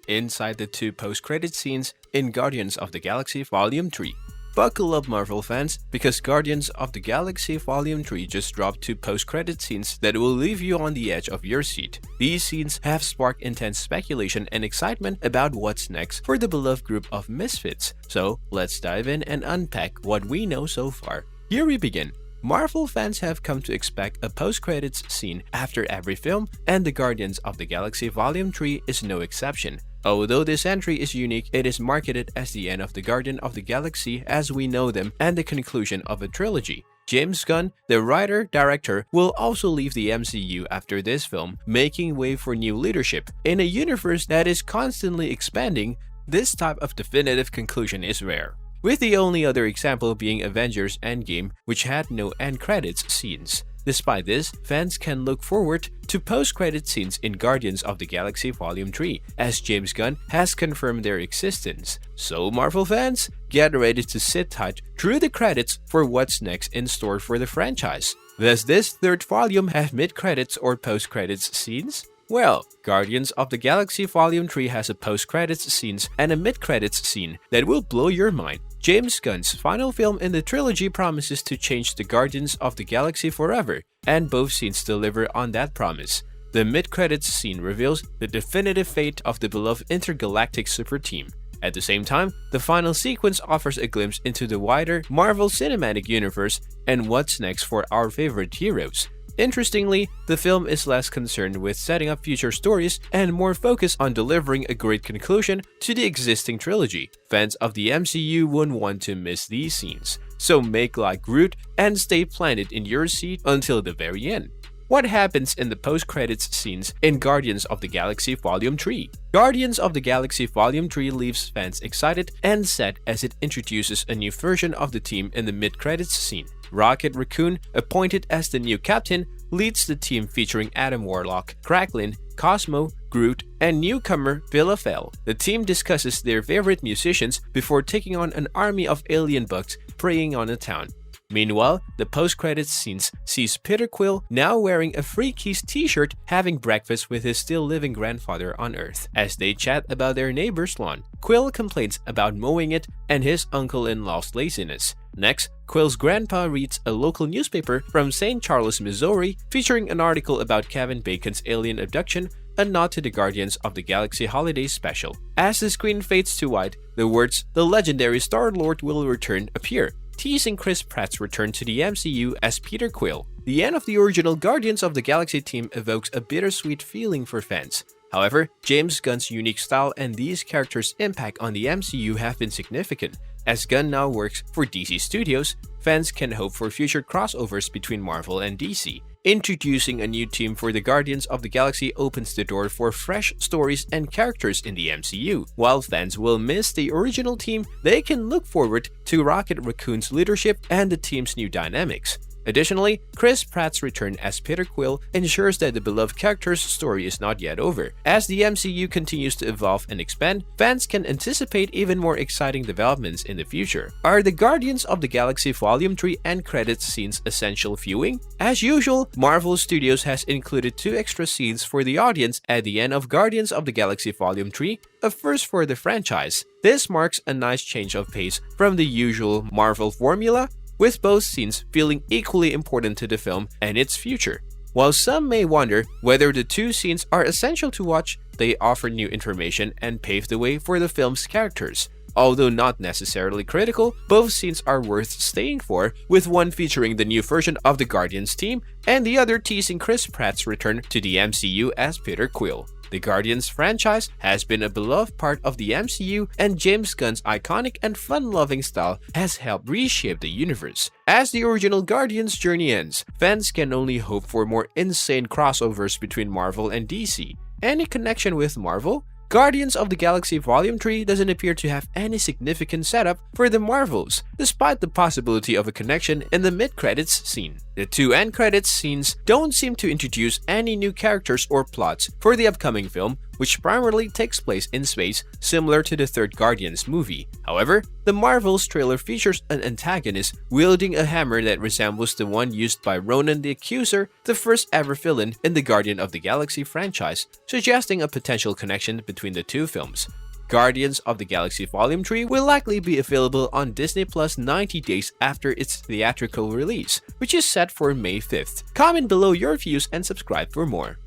inside the two post-credit scenes in Guardians of the Galaxy Volume 3. Buckle up, Marvel fans, because Guardians of the Galaxy Volume 3 just dropped two post-credit scenes that will leave you on the edge of your seat. These scenes have sparked intense speculation and excitement about what's next for the beloved group of misfits. So let's dive in and unpack what we know so far. Here we begin. Marvel fans have come to expect a post-credits scene after every film, and the Guardians of the Galaxy Volume 3 is no exception. Although this entry is unique, it is marketed as the end of the Guardian of the Galaxy as we know them and the conclusion of a trilogy. James Gunn, the writer-director, will also leave the MCU after this film, making way for new leadership. In a universe that is constantly expanding, this type of definitive conclusion is rare, with the only other example being Avengers Endgame, which had no end credits scenes. Despite this, fans can look forward to post-credit scenes in Guardians of the Galaxy Volume 3, as James Gunn has confirmed their existence. So Marvel fans, get ready to sit tight through the credits for what's next in store for the franchise. Does this third volume have mid-credits or post-credits scenes? Well, Guardians of the Galaxy Volume 3 has a post-credits scenes and a mid-credits scene that will blow your mind. James Gunn's final film in the trilogy promises to change the Guardians of the Galaxy forever, and both scenes deliver on that promise. The mid-credits scene reveals the definitive fate of the beloved intergalactic super team. At the same time, the final sequence offers a glimpse into the wider Marvel Cinematic Universe and what's next for our favorite heroes. Interestingly, the film is less concerned with setting up future stories and more focused on delivering a great conclusion to the existing trilogy. Fans of the MCU won't want to miss these scenes, so make like Groot and stay planted in your seat until the very end. What happens in the post-credits scenes in Guardians of the Galaxy Volume 3? Guardians of the Galaxy Volume 3 leaves fans excited and sad as it introduces a new version of the team in the mid-credits scene. Rocket Raccoon, appointed as the new captain, leads the team featuring Adam Warlock, Cracklin, Cosmo, Groot, and newcomer Villafel. The team discusses their favorite musicians before taking on an army of alien bugs preying on a town. Meanwhile, the post-credits scenes sees Peter Quill now wearing a Free Keys t-shirt having breakfast with his still-living grandfather on Earth. As they chat about their neighbor's lawn, Quill complains about mowing it and his uncle-in-law's laziness. Next, Quill's grandpa reads a local newspaper from St. Charles, Missouri, featuring an article about Kevin Bacon's alien abduction, a nod to the Guardians of the Galaxy Holiday Special. As the screen fades to white, the words "The legendary Star-Lord will return" appear, teasing Chris Pratt's return to the MCU as Peter Quill. The end of the original Guardians of the Galaxy team evokes a bittersweet feeling for fans. However, James Gunn's unique style and these characters' impact on the MCU have been significant. As Gunn now works for DC Studios, fans can hope for future crossovers between Marvel and DC. Introducing a new team for the Guardians of the Galaxy opens the door for fresh stories and characters in the MCU. While fans will miss the original team, they can look forward to Rocket Raccoon's leadership and the team's new dynamics. Additionally, Chris Pratt's return as Peter Quill ensures that the beloved character's story is not yet over. As the MCU continues to evolve and expand, fans can anticipate even more exciting developments in the future. Are the Guardians of the Galaxy Volume 3 end credits scenes essential viewing? As usual, Marvel Studios has included two extra scenes for the audience at the end of Guardians of the Galaxy Volume 3, a first for the franchise. This marks a nice change of pace from the usual Marvel formula, with both scenes feeling equally important to the film and its future. While some may wonder whether the two scenes are essential to watch, they offer new information and pave the way for the film's characters. Although not necessarily critical, both scenes are worth staying for, with one featuring the new version of the Guardians team and the other teasing Chris Pratt's return to the MCU as Peter Quill. The Guardians franchise has been a beloved part of the MCU, and James Gunn's iconic and fun-loving style has helped reshape the universe. As the original Guardians journey ends, fans can only hope for more insane crossovers between Marvel and DC. Any connection with Marvel? Guardians of the Galaxy Volume 3 doesn't appear to have any significant setup for the Marvels, despite the possibility of a connection in the mid-credits scene. The two end credits scenes don't seem to introduce any new characters or plots for the upcoming film, which primarily takes place in space, similar to the third Guardians movie. However, the Marvel's trailer features an antagonist wielding a hammer that resembles the one used by Ronan the Accuser, the first ever villain in the Guardian of the Galaxy franchise, suggesting a potential connection between the two films. Guardians of the Galaxy Volume 3 will likely be available on Disney Plus 90 days after its theatrical release, which is set for May 5th. Comment below your views and subscribe for more.